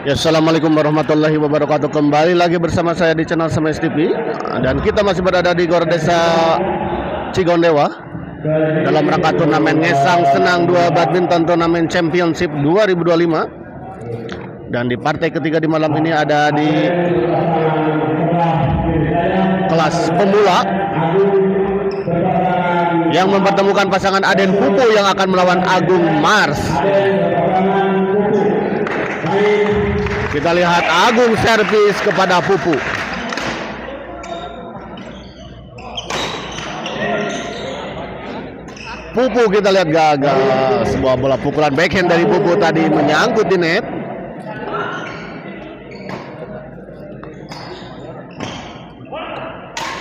Ya, assalamualaikum warahmatullahi wabarakatuh. Kembali lagi bersama saya di channel Semes TV, dan kita masih berada di Gor Desa Cigondewa dalam rangka turnamen Ngesang Senang 2 Badminton Turnamen Championship 2025. Dan di partai ketiga di malam ini ada di kelas pemula yang mempertemukan pasangan Aden Pupu yang akan melawan Agung Mars. Kita lihat Agung servis kepada Pupu. Pupu kita lihat gagal. Sebuah bola pukulan backhand dari Pupu tadi menyangkut di net.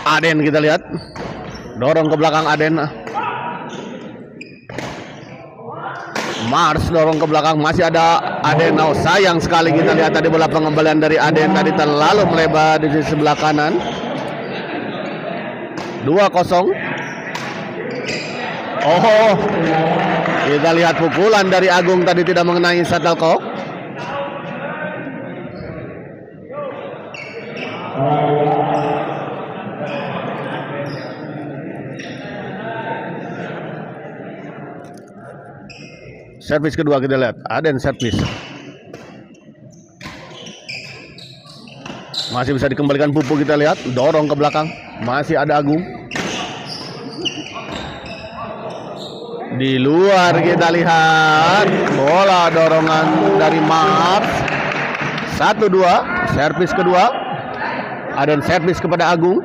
Aden kita lihat dorong ke belakang Aden. Mars dorong ke belakang, masih ada Aden. Oh, sayang sekali kita lihat tadi bola pengembalian dari Aden tadi terlalu melebar di sisi sebelah kanan. 2-0. Oh, kita lihat pukulan dari Agung tadi tidak mengenai shuttlecock. Servis kedua kita lihat, Aden servis. Masih bisa dikembalikan Pupu kita lihat, dorong ke belakang. Masih ada Agung. Di luar kita lihat bola dorongan dari Mars. 1-2, servis kedua. Aden servis kepada Agung.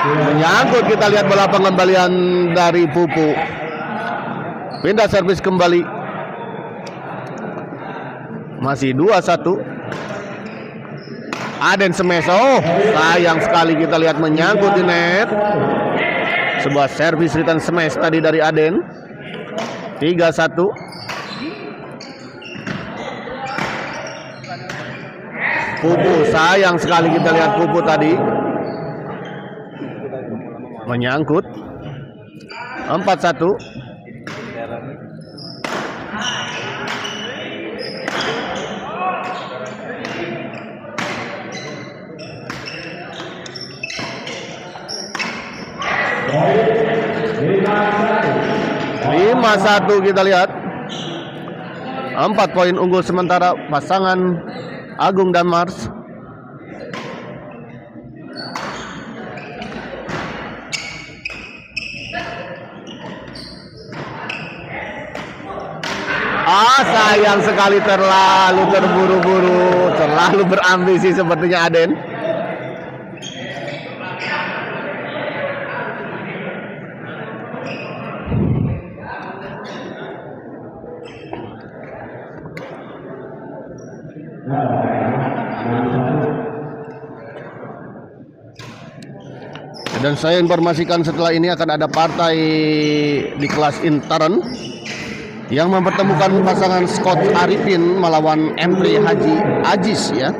Menyangkut, kita lihat bola pengembalian dari Pupu. Pindah servis kembali. Masih 2-1. Aden smash. Oh, sayang sekali kita lihat menyangkut di net. Sebuah servis return smash tadi dari Aden. 3-1. Pupu, sayang sekali kita lihat Pupu tadi menyangkut. 4-1. Lima satu kita lihat. 4 poin unggul sementara pasangan Agung dan Mars. Sayang sekali terlalu terburu-buru, terlalu berambisi sepertinya Aden. Dan saya informasikan setelah ini akan ada partai di kelas intern yang mempertemukan pasangan Scott Arifin melawan Empri Haji Ajis ya.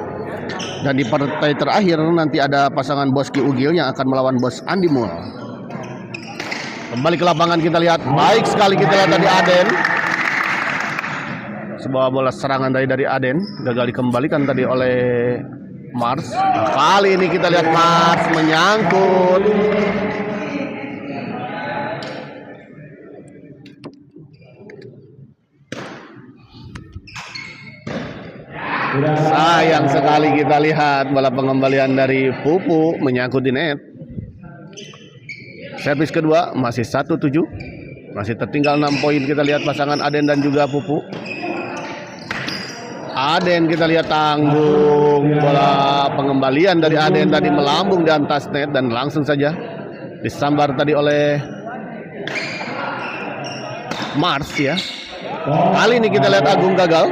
Dan di partai terakhir nanti ada pasangan Boski Ugil yang akan melawan Bos Andi Mul. Kembali ke lapangan kita lihat, baik sekali kita lihat tadi Aden. Sebuah bola serangan dari Aden gagal dikembalikan tadi oleh Mars. Nah, kali ini kita lihat Mars menyangkut. Sayang sekali kita lihat bola pengembalian dari Pupu menyangkut di net. Servis kedua masih 1-7. Masih tertinggal 6 poin. Kita lihat pasangan Aden dan juga Pupu. Aden kita lihat tanggung. Bola pengembalian dari Aden tadi melambung di atas net dan langsung saja disambar tadi oleh Mars ya. Kali ini kita lihat Agung gagal.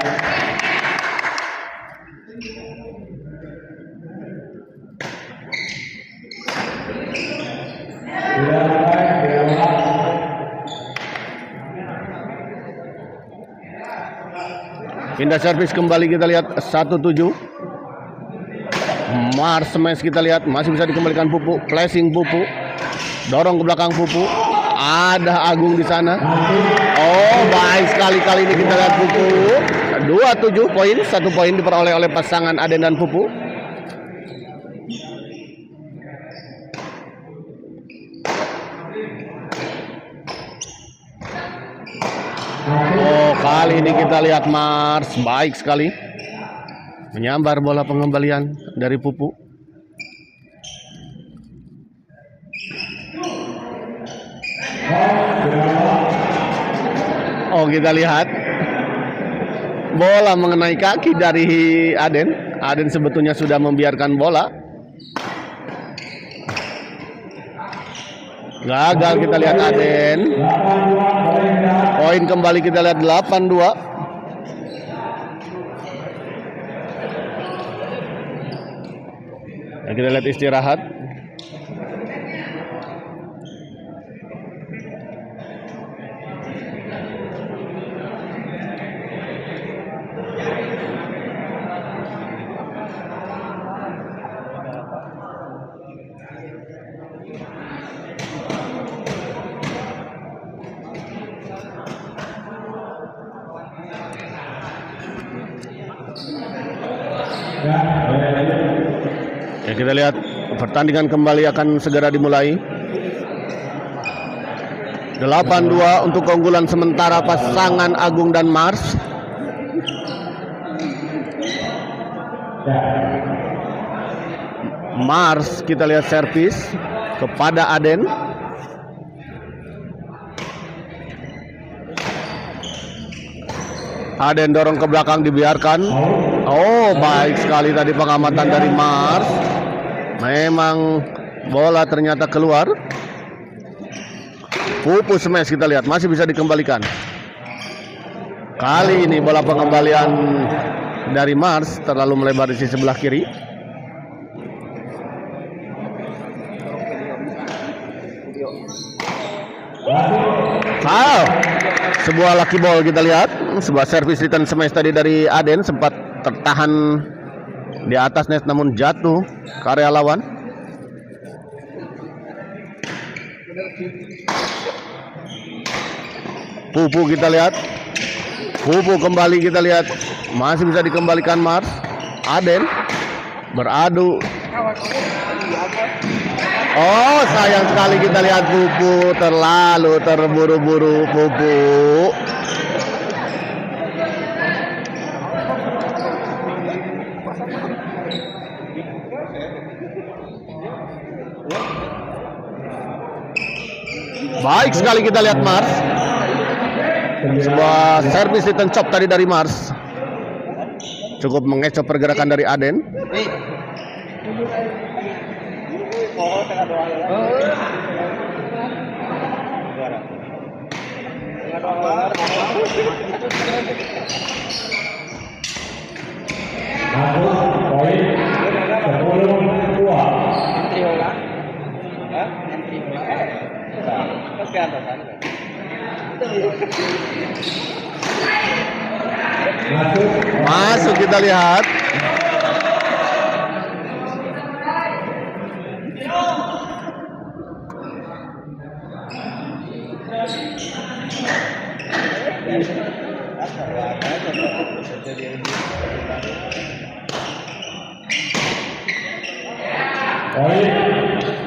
Pindah servis kembali kita lihat 1-7. Mars smash kita lihat masih bisa dikembalikan Pupu, flashing Pupu, dorong ke belakang Pupu. Ada Agung di sana. Oh, baik sekali kali ini kita lihat Pupu. 27 poin, 1 poin diperoleh oleh pasangan Aden dan Pupu. Oh, kali ini kita lihat Mars baik sekali menyambar bola pengembalian dari Pupu. Oh, kita lihat bola mengenai kaki dari Aden. Aden sebetulnya sudah membiarkan bola. Gagal kita lihat Aden. Poin kembali kita lihat 8-2. Nah, kita lihat istirahat. Ya, kita lihat pertandingan kembali akan segera dimulai. 8-2 untuk keunggulan sementara pasangan Agung dan Mars. Mars kita lihat servis kepada Aden. Aden dorong ke belakang dibiarkan. Oh, baik sekali tadi pengamatan dari Mars. Memang bola ternyata keluar. Pupu smash kita lihat masih bisa dikembalikan. Kali ini bola pengembalian dari Mars terlalu melebar di sisi sebelah kiri. Sebuah lucky ball kita lihat. Sebuah servis return smash tadi dari Aden sempat tertahan di atas net namun jatuh ke area lawan. Pupu kita lihat. Pupu kembali kita lihat. Masih bisa dikembalikan Mars. Aden beradu. Oh, sayang sekali kita lihat Pupu terlalu terburu-buru Pupu. Baik sekali kita lihat Mars. Sebuah servis return chop tadi dari Mars. Cukup mengecoh pergerakan dari Aden. Masuk kita lihat.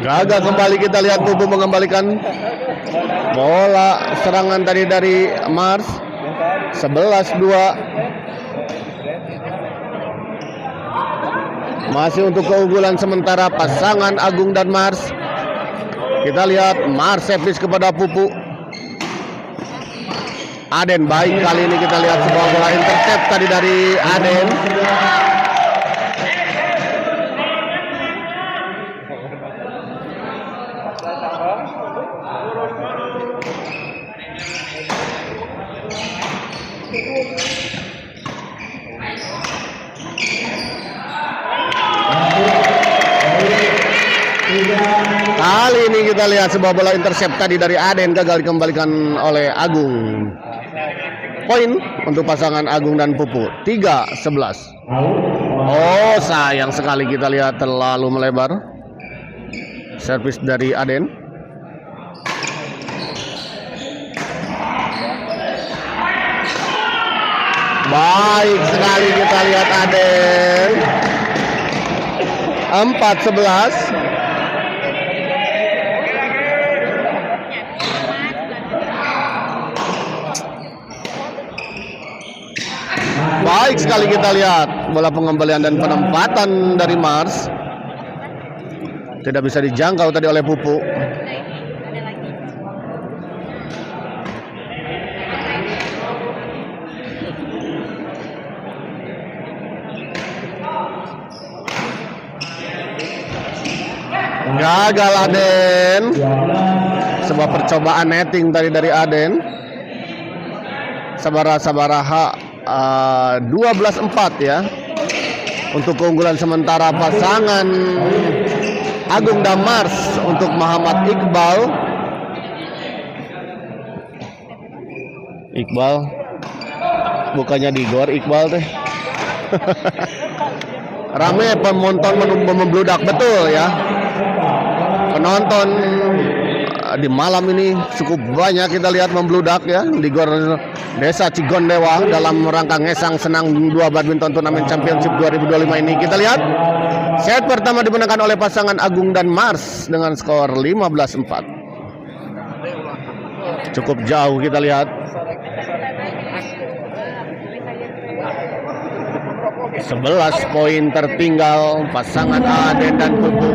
Gagal kembali kita lihat Pupu mengembalikan bola serangan tadi dari Mars. 11-2. Masih untuk keunggulan sementara pasangan Agung dan Mars. Kita lihat Mars servis kepada Pupu. Aden baik kali ini kita lihat sebuah bola intercept tadi dari Aden. Kali ini kita lihat sebuah bola intercept tadi dari Aden gagal dikembalikan oleh Agung. Poin untuk pasangan Agung dan Pupu 3-11. Oh, sayang sekali kita lihat terlalu melebar servis dari Aden. Baik sekali kita lihat Aden. 4-11. Baik sekali kita lihat bola pengembalian dan penempatan dari Mars. Tidak bisa dijangkau tadi oleh Pupu. Gagal Aden. Sebuah percobaan netting tadi dari Aden. Sabaraha 12-4 ya. Untuk keunggulan sementara pasangan Agung dan Mars untuk Muhammad Iqbal. Iqbal bukannya di gor Iqbal teh. Rame penonton membludak betul ya. Penonton di malam ini cukup banyak kita lihat membludak ya di Gor Desa Cigondewa dalam rangka ngesang senang 2 badminton turnamen championship 2025 ini. Kita lihat set pertama dimenangkan oleh pasangan Agung dan Mars dengan skor 15-4. Cukup jauh kita lihat. 11 poin tertinggal pasangan Aden dan Pupu.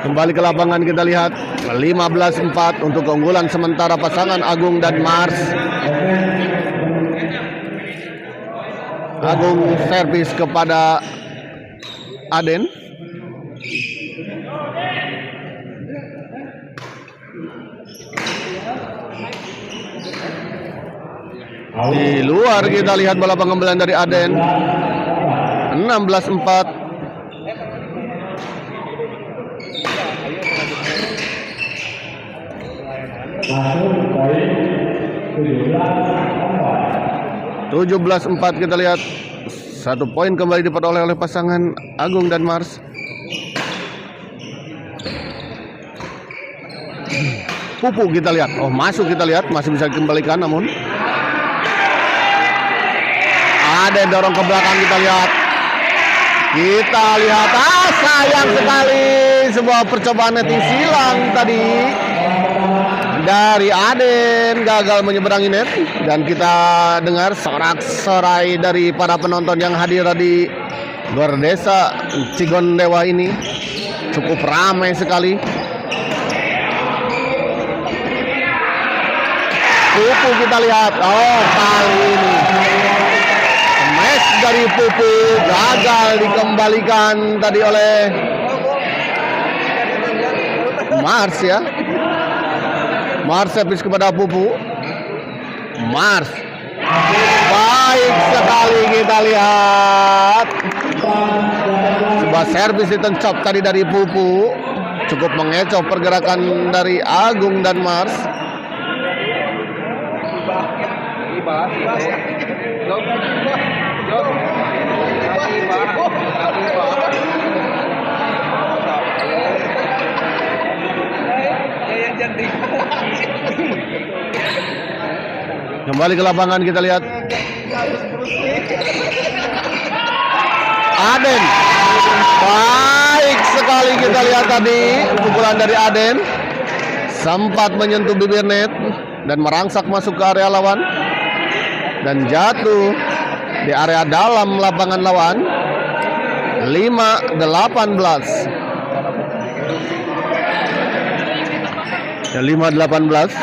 Kembali ke lapangan kita lihat 15-4 untuk keunggulan sementara pasangan Agung dan Mars. Agung servis kepada Aden. Di luar kita lihat bola pengembalian dari Aden. 16-4. Tujuh belas 4 kita lihat. 1 poin kembali diperoleh oleh pasangan Agung dan Mars. Pupu kita lihat. Oh, masuk kita lihat, masih bisa dikembalikan namun ada yang dorong ke belakang kita lihat. Kita lihat, sayang sekali sebuah percobaan netting silang tadi dari Aden, gagal menyeberangi net. Dan kita dengar sorak-sorai dari para penonton yang hadir di Gor Desa Cigondewa ini. Cukup ramai sekali. Pupu kita lihat, oh kali ini smash dari Pupu gagal dikembalikan tadi oleh Mars ya. Mars servis kepada Pupu. Mars baik sekali kita lihat. Sebuah servis ditencop tadi dari Pupu. Cukup mengecoh pergerakan dari Agung dan Mars. Kembali ke lapangan kita lihat Aden baik sekali kita lihat tadi pukulan dari Aden sempat menyentuh bibir net dan merangsak masuk ke area lawan dan jatuh di area dalam lapangan lawan. 5-18. Ya, 5-18.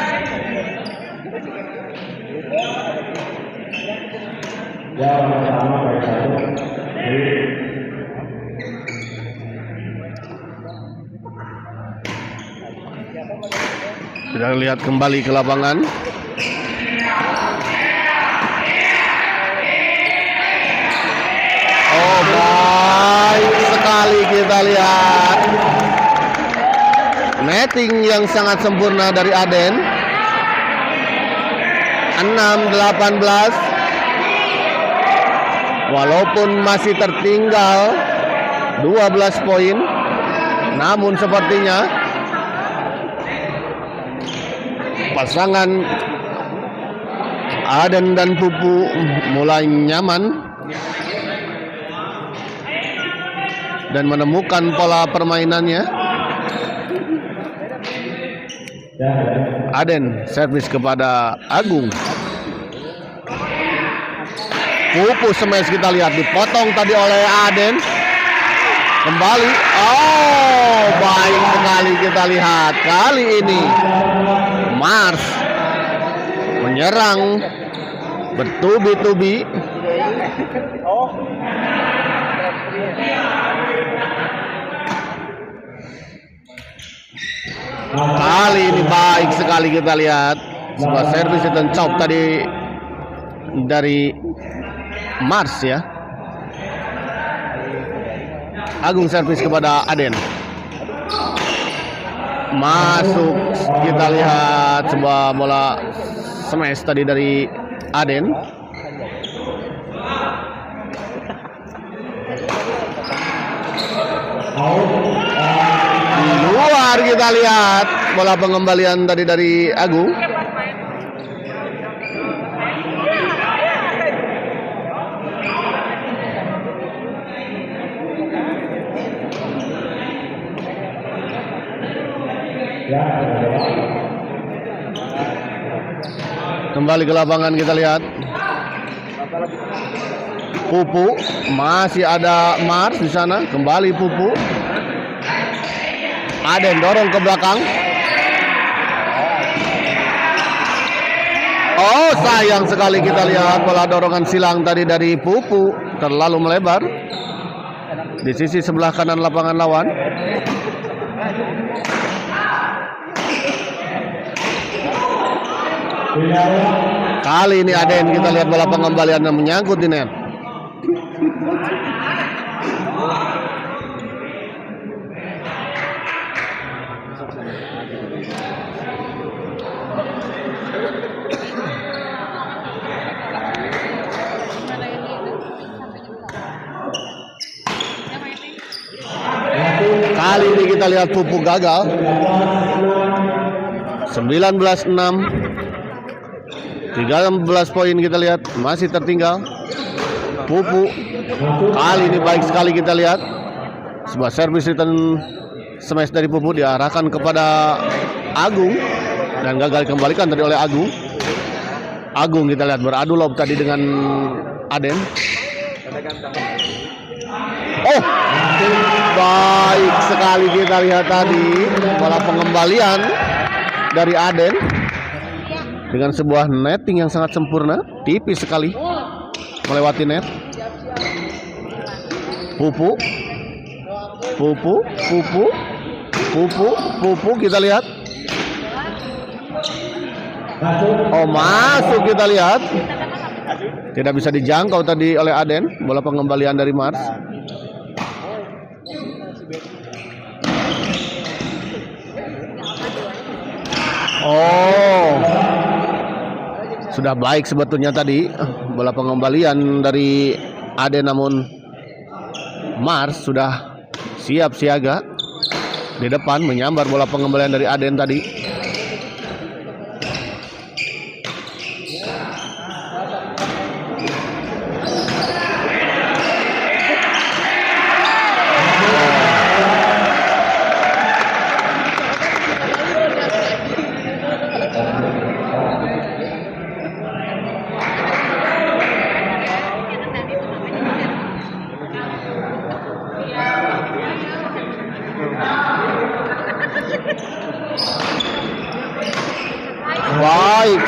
Kita lihat kembali ke lapangan. Oh, baik sekali kita lihat netting yang sangat sempurna dari Aden. 6-18. Walaupun masih tertinggal 12 poin, namun sepertinya pasangan Aden dan Pupu mulai nyaman dan menemukan pola permainannya. Aden servis kepada Agung. Pupu smash kita lihat dipotong tadi oleh Aden. Kembali. Oh, baik sekali kita lihat. Kali ini Mars menyerang bertubi-tubi. Kali ini baik sekali kita lihat sebuah servis dan chop tadi dari Mars ya. Agung servis kepada Aden. Masuk kita lihat sebuah bola smash tadi dari Aden. Di luar kita lihat bola pengembalian tadi dari Agung. Kembali ke lapangan kita lihat. Pupu masih ada Mars di sana. Kembali Pupu. Aden dorong ke belakang. Oh, sayang sekali kita lihat bola dorongan silang tadi dari Pupu terlalu melebar di sisi sebelah kanan lapangan lawan. Kali ini Aden kita lihat bola pengembalian yang menyangkut di net. Kali ini kita lihat Pupu gagal. 19-6. 13 poin kita lihat masih tertinggal. Pupu kali ini baik sekali kita lihat sebuah servis return smash dari Pupu diarahkan kepada Agung dan gagal dikembalikan tadi oleh Agung. Agung kita lihat beradu lob tadi dengan Aden. Oh, baik sekali kita lihat tadi bola pengembalian dari Aden dengan sebuah netting yang sangat sempurna, tipis sekali melewati net. Pupu, Pupu, Pupu, Pupu, Pupu kita lihat. Oh, masuk kita lihat. Tidak bisa dijangkau tadi oleh Aden bola pengembalian dari Mars. Oh, sudah baik sebetulnya tadi bola pengembalian dari Aden, namun Mars sudah siap siaga di depan menyambar bola pengembalian dari Aden tadi.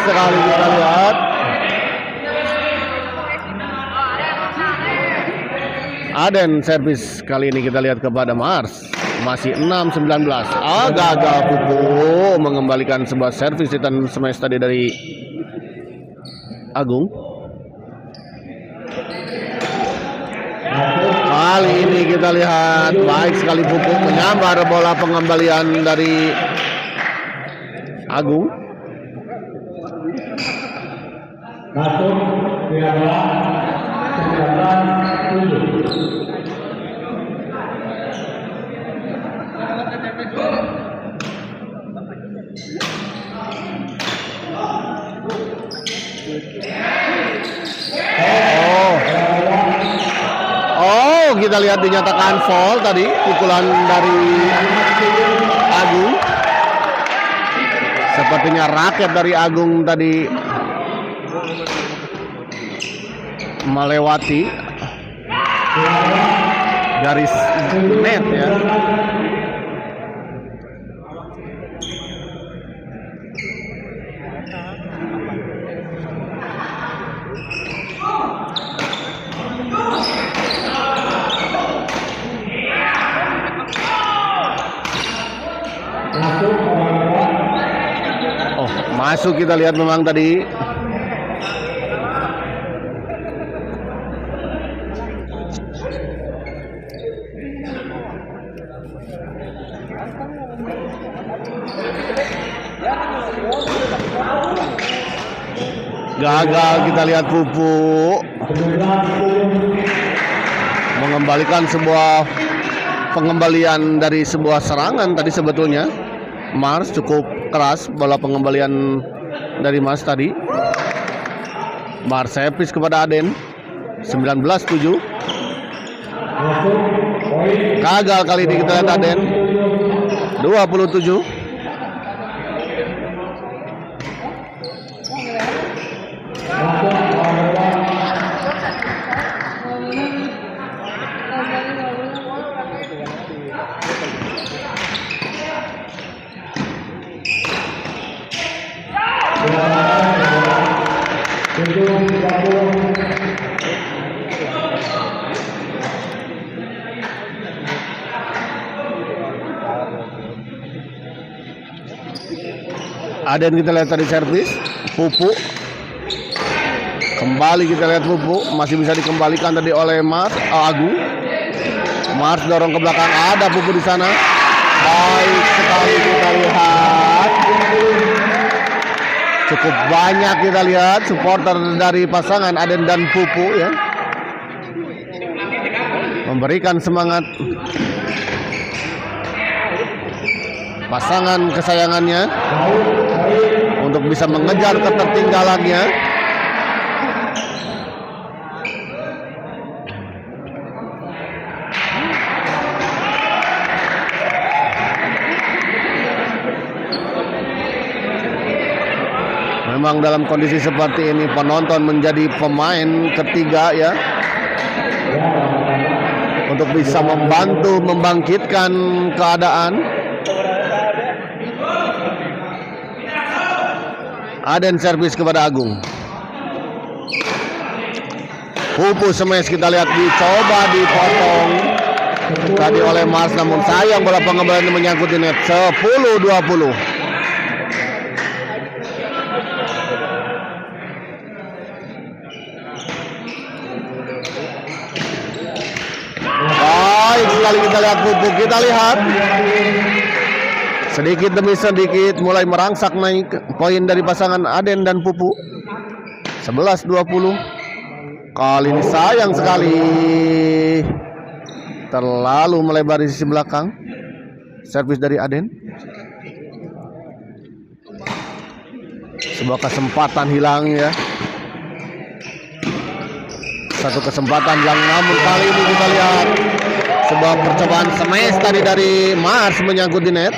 sekali kita lihat. Aden servis kali ini kita lihat kepada Mars. Masih 6-19. Gagal Pupu mengembalikan sebuah servis Titan smash tadi dari Agung. Kali ini kita lihat baik sekali Pupu menyambar bola pengembalian dari Agung. Kita lihat dinyatakan foul tadi, pukulan dari Agung. Sepertinya raket dari Agung tadi melewati garis net ya. Masuk kita lihat memang tadi. Gagal kita lihat Pupu mengembalikan sebuah pengembalian dari sebuah serangan tadi. Sebetulnya Mars cukup keras bola pengembalian dari Mars tadi. Mars servis kepada Aden 19-7. Gagal kali ini kita lihat Aden 27. Aden kita lihat tadi servis Pupu. Kembali kita lihat Pupu masih bisa dikembalikan tadi oleh Agung. Mars dorong ke belakang, ada Pupu di sana. Baik sekali kita lihat. Cukup banyak kita lihat supporter dari pasangan Aden dan Pupu ya, memberikan semangat pasangan kesayangannya untuk bisa mengejar ketertinggalannya. Memang dalam kondisi seperti ini penonton menjadi pemain ketiga ya, untuk bisa membantu membangkitkan keadaan. Aden servis kepada Agung. Pupu smash kita lihat dicoba dipotong tadi oleh Mars, namun sayang bola pengembalian menyangkut di net. 10-20. Baik sekali kita lihat Pupu, kita lihat sedikit demi sedikit mulai merangsak naik poin dari pasangan Aden dan Pupu. 11-20. Kali ini sayang sekali terlalu melebar di sisi belakang. Servis dari Aden. Sebuah kesempatan hilang ya. Satu kesempatan hilang, namun kali ini kita lihat sebuah percobaan smash tadi dari Mars menyangkut di net.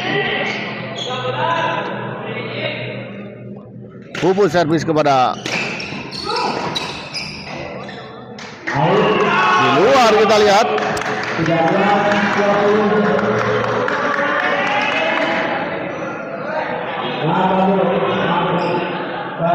Pupu servis kepada di luar, kita lihat Pupu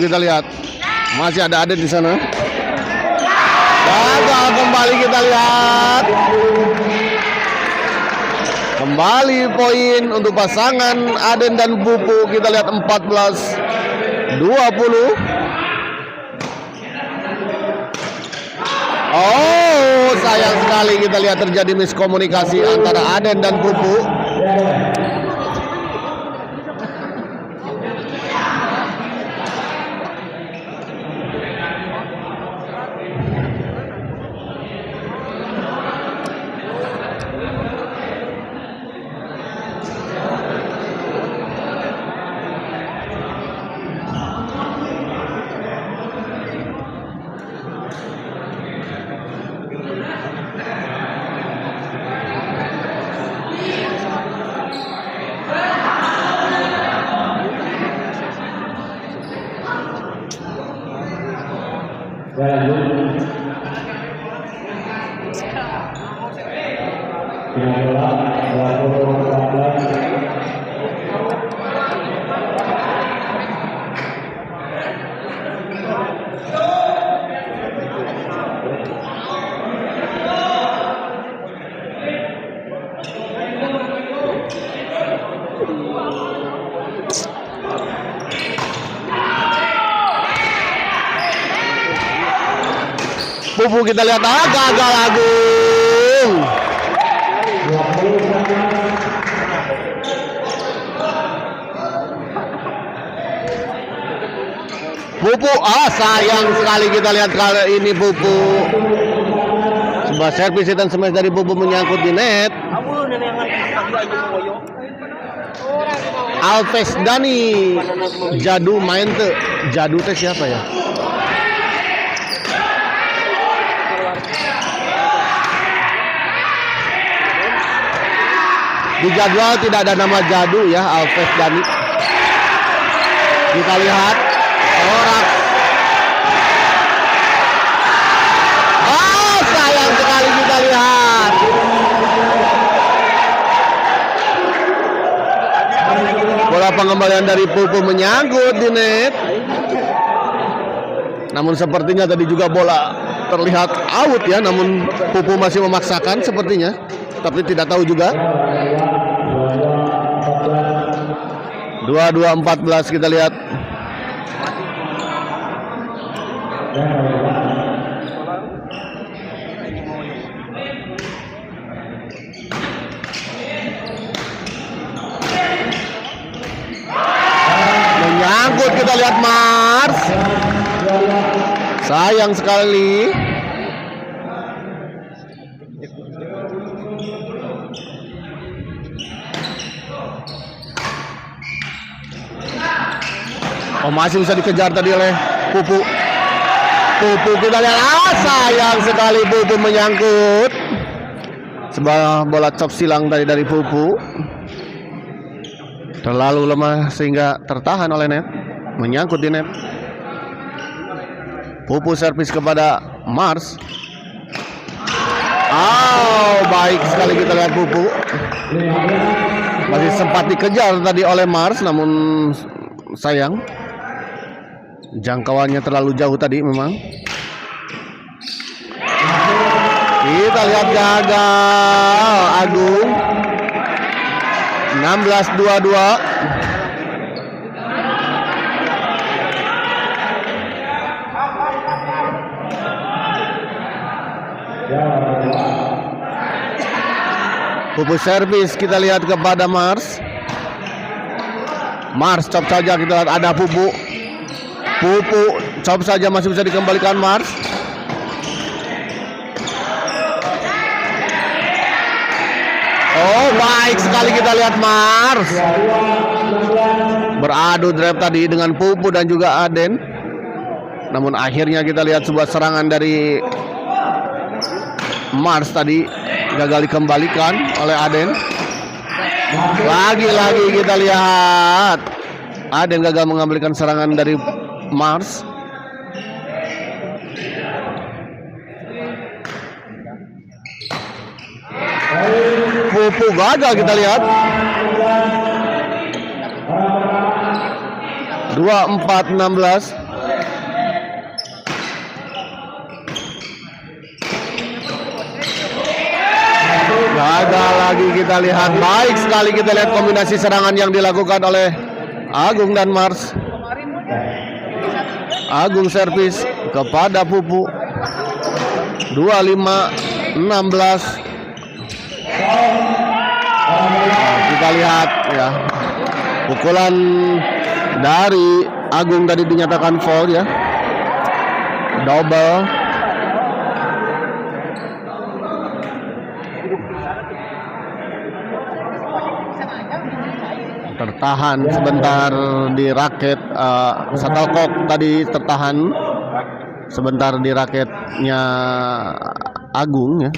kita lihat masih ada Aden di sana. Gagal kembali kita lihat. Kembali poin untuk pasangan Aden dan Pupu. Kita lihat 14-20. Oh, sayang sekali kita lihat terjadi miskomunikasi antara Aden dan Pupu. Pupu kita lihat gagal Agung. Pupu sayang sekali kita lihat kali ini Pupu. Sebuah servis dan smash dari Pupu menyangkut di net. Alves Dani Jadu main tuh. Jadu teh siapa ya? Di jadwal tidak ada nama Jadu ya, Alves Dani. Kita lihat orang. Sayang sekali kita lihat. Bola pengembalian dari Pupu menyangkut di net. Namun sepertinya tadi juga bola terlihat out ya, namun Pupu masih memaksakan sepertinya. Tapi tidak tahu juga. 22-14 kita lihat. Menyangkut kita lihat Mars. Sayang sekali. Oh, masih bisa dikejar tadi oleh Pupu. Pupu kita lihat, sayang sekali Pupu menyangkut. Sebuah bola chop silang tadi dari Pupu. Terlalu lemah sehingga tertahan oleh net. Menyangkut di net. Pupu servis kepada Mars. Baik sekali kita lihat Pupu. Masih sempat dikejar tadi oleh Mars, namun sayang. Jangkauannya terlalu jauh tadi memang. Kita lihat gagal Agung. 16-22. Pupu servis kita lihat kepada Mars. Mars chop saja, kita lihat ada Pupu. Pupu chop saja, masih bisa dikembalikan Mars. Baik sekali kita lihat Mars. Beradu drive tadi dengan Pupu dan juga Aden. Namun akhirnya kita lihat sebuah serangan dari Mars tadi gagal dikembalikan oleh Aden. Lagi-lagi kita lihat Aden gagal mengambilkan serangan dari Mars. Pupu gagal kita lihat. 24-16. Gagal lagi kita lihat. Baik sekali kita lihat kombinasi serangan yang dilakukan oleh Agung dan Mars. Agung servis kepada Pupu. 25-16. Kita lihat ya, pukulan dari Agung tadi dinyatakan foul ya, double. Tertahan sebentar di raket shuttlecock tadi, tertahan sebentar di raketnya Agung ya.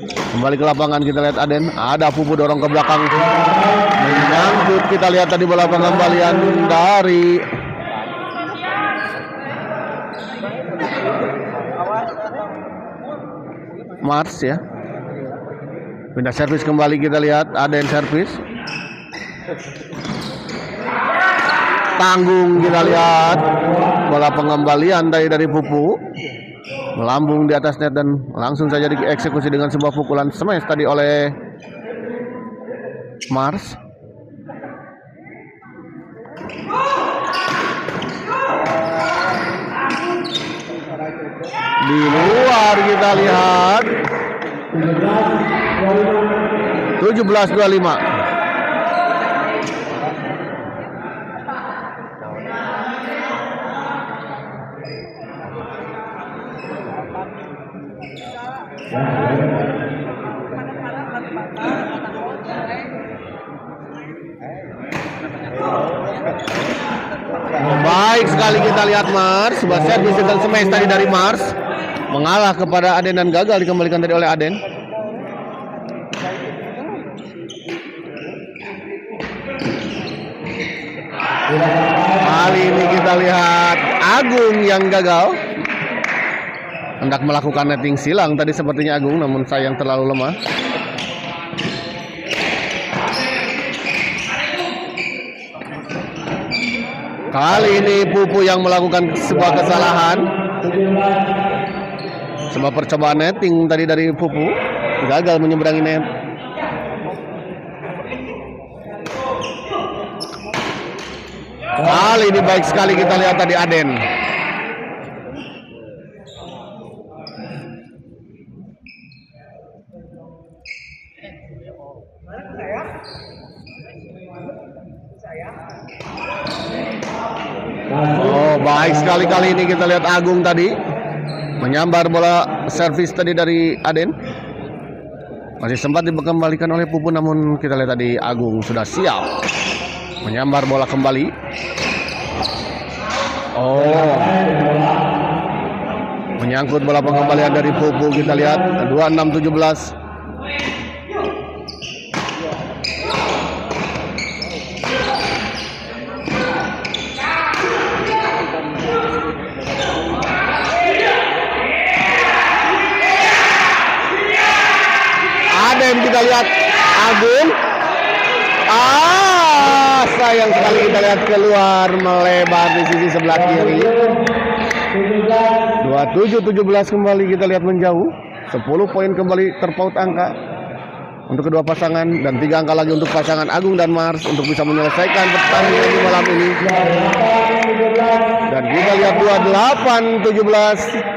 Kembali ke lapangan kita lihat Aden. Ada Pupu dorong ke belakang. Menyangkut kita lihat tadi bola pengembalian dari Mars ya. Pindah servis kembali kita lihat Aden servis. Tanggung kita lihat bola pengembalian dari Pupu. Melambung di atas net dan langsung saja dieksekusi dengan sebuah pukulan smash tadi oleh Mars. Di luar kita lihat 17-25. Baik sekali kita lihat Mars. Sebuah servis dan smash tadi dari Mars mengalah kepada Aden dan gagal dikembalikan tadi oleh Aden. Kali ini kita lihat Agung yang gagal. Hendak melakukan netting silang tadi sepertinya Agung, namun sayang terlalu lemah. Kali ini Pupu yang melakukan sebuah kesalahan. Sebuah percobaan netting tadi dari Pupu, gagal menyeberangi net. Kali ini baik sekali kita lihat tadi Aden. Oh, baik sekali kali ini kita lihat Agung tadi menyambar bola servis tadi dari Aden. Masih sempat dikembalikan oleh Pupu, namun kita lihat tadi Agung sudah siap menyambar bola kembali. Oh, menyangkut bola pengembalian dari Pupu, kita lihat 26-17. Kita lihat Agung, sayang sekali kita lihat keluar melebar di sisi sebelah kiri. 27-17 kembali kita lihat menjauh. 10 poin kembali terpaut angka untuk kedua pasangan dan 3 angka lagi untuk pasangan Agung dan Mars untuk bisa menyelesaikan pertandingan di malam ini. Dan kita lihat 28-17.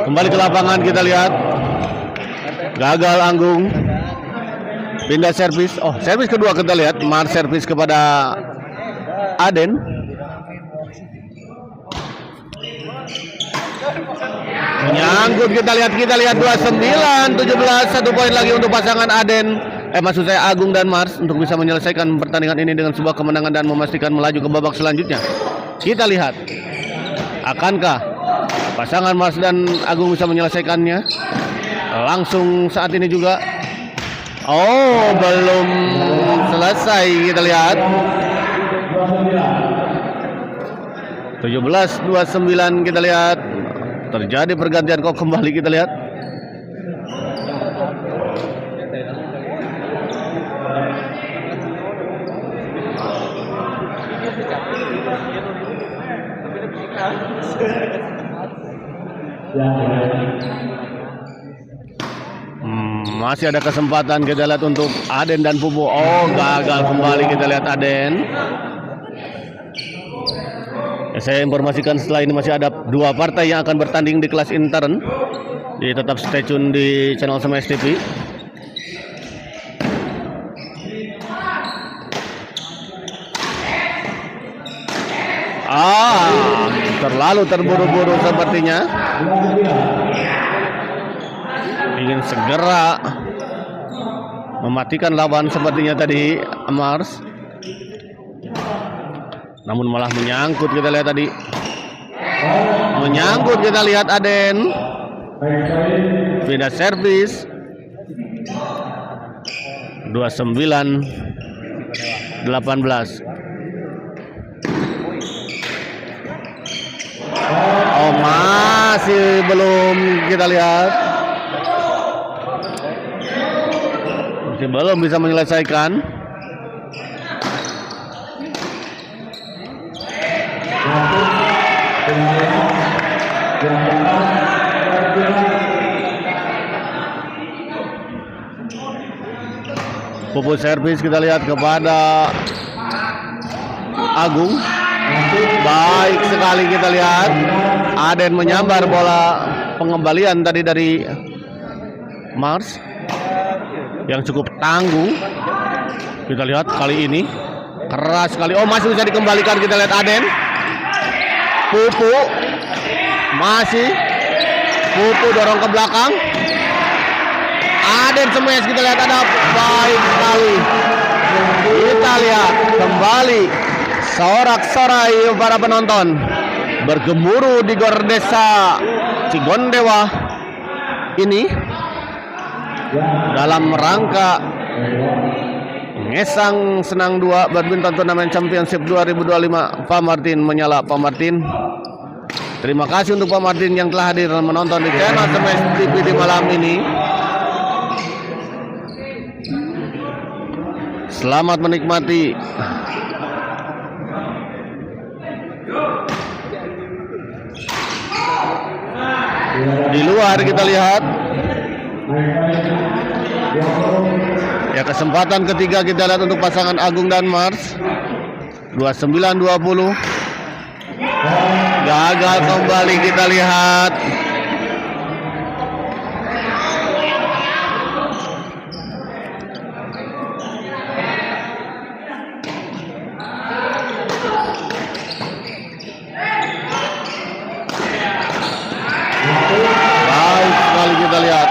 Kembali ke lapangan kita lihat. Gagal Anggung. Pindah servis. Oh, servis kedua kita lihat. Mars servis kepada Aden. Menyangkut kita lihat 29 17, 1 poin lagi untuk pasangan Aden. Maksud saya Agung dan Mars untuk bisa menyelesaikan pertandingan ini dengan sebuah kemenangan dan memastikan melaju ke babak selanjutnya. Kita lihat, akankah pasangan Mars dan Agung bisa menyelesaikannya? Langsung saat ini juga. Oh, belum selesai kita lihat. 17-29 kita lihat. Terjadi pergantian kok kembali kita lihat. Masih ada kesempatan kita lihat untuk Aden dan Pupu. Oh, gagal kembali kita lihat Aden. Saya informasikan setelah ini masih ada 2 partai yang akan bertanding di kelas intern. Jadi tetap stay tune di channel Smash TV. Terlalu terburu-buru sepertinya. Ingin segera mematikan lawan sepertinya tadi Mars. Namun malah menyangkut kita lihat tadi. Menyangkut kita lihat Aden. Pindah servis. 29-18. Oh, masih belum kita lihat. Masih belum bisa menyelesaikan. Pupu servis kita lihat kepada Agung. Baik sekali kita lihat. Aden menyambar bola pengembalian tadi dari Mars yang cukup tangguh. Kita lihat kali ini keras sekali. Oh, masih bisa dikembalikan kita lihat Aden. Pupu masih. Pupu dorong ke belakang. Aden smash kita lihat ada baik sekali. Kita lihat kembali sorak-sorai para penonton bergemuruh di Gor Desa Cigondewa ini dalam rangka Ngesang Senang 2 Badminton Turnamen Championship 2025. Pak Martin menyala Pak Martin. Terima kasih untuk Pak Martin yang telah hadir dan menonton di channel Smash TV di malam ini. Selamat menikmati. Di luar kita lihat. Ya, kesempatan ketiga kita lihat untuk pasangan Agung dan Mars. 29-20. Gagal kembali kita lihat. Baik sekali kita lihat.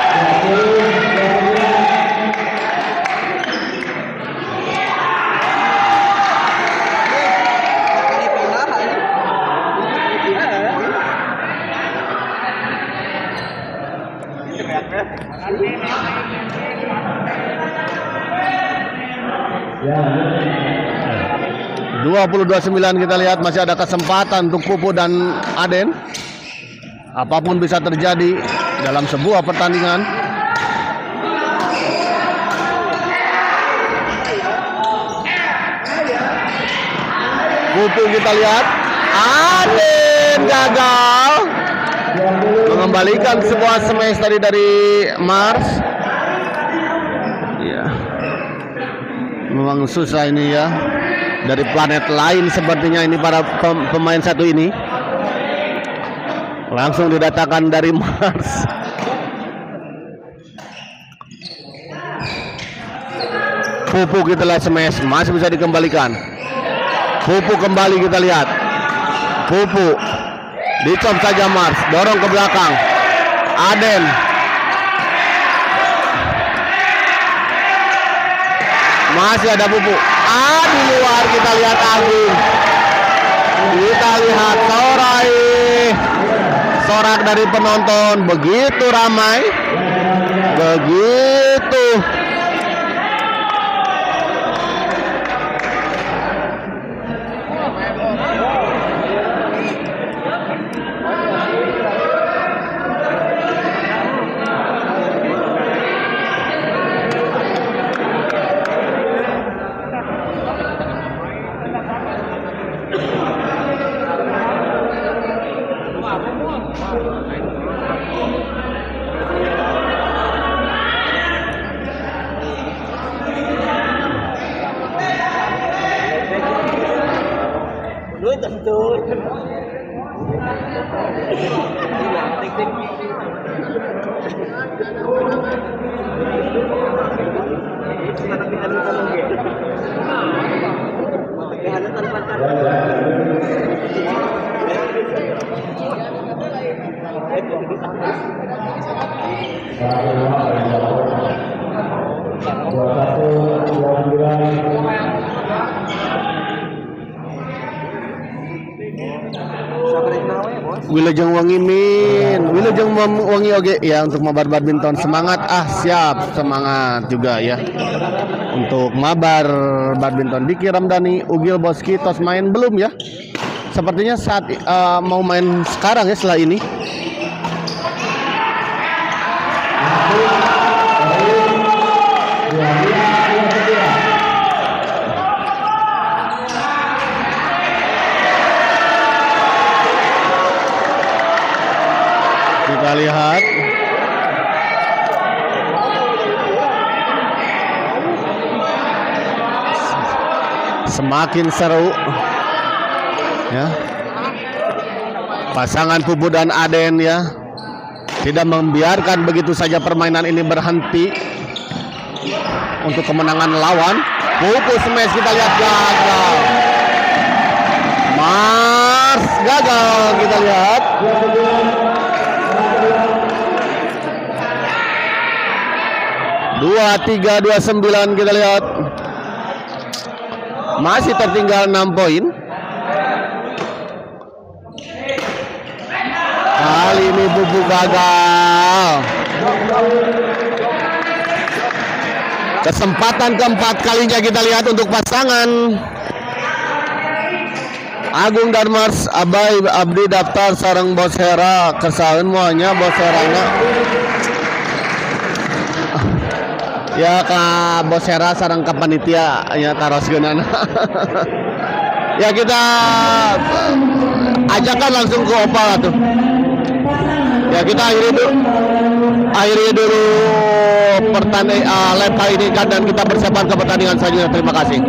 22-9 kita lihat masih ada kesempatan untuk Pupu dan Aden. Apapun bisa terjadi dalam sebuah pertandingan. Pupu kita lihat, Aden gagal mengembalikan sebuah smash tadi dari Mars. Ya, memang susah ini ya. Dari planet lain sepertinya ini para pemain satu ini. Langsung didatangkan dari Mars. Pupu kita lihat smash masih bisa dikembalikan. Pupu kembali kita lihat. Pupu dicop saja Mars, dorong ke belakang. Aden masih ada Pupu. Di luar kita lihat Agung. Kita lihat sorak dari penonton begitu ramai, begitu. Wilujeng wangi min, wilujeng wangi oge ya untuk mabar badminton. Semangat siap, semangat juga ya untuk mabar badminton. Diki Ramdhani, Ugil Boski tos main belum ya? Sepertinya saat mau main sekarang ya setelah ini. Kita lihat semakin seru ya. Pasangan Pupu dan Aden ya tidak membiarkan begitu saja permainan ini berhenti untuk kemenangan lawan. Pupu smash kita lihat gagal. Mars gagal kita lihat. Dua 3-2-9 kita lihat. Masih tertinggal 6 poin. Kali ini Pupu gagal. Kesempatan keempat kalinya kita lihat untuk pasangan Agung dan Mars. Abai abdi daftar sareng Bos Hera kesaeun moalnya Bos Herana. Ya ka Bos Hera sareng ka panitia nya taroskeunana. Ya kita ajakan langsung ke Opal atuh. Ya kita akhiri dulu pertandingan lap kali ini dan kita persiapan ke pertandingan selanjutnya. Terima kasih.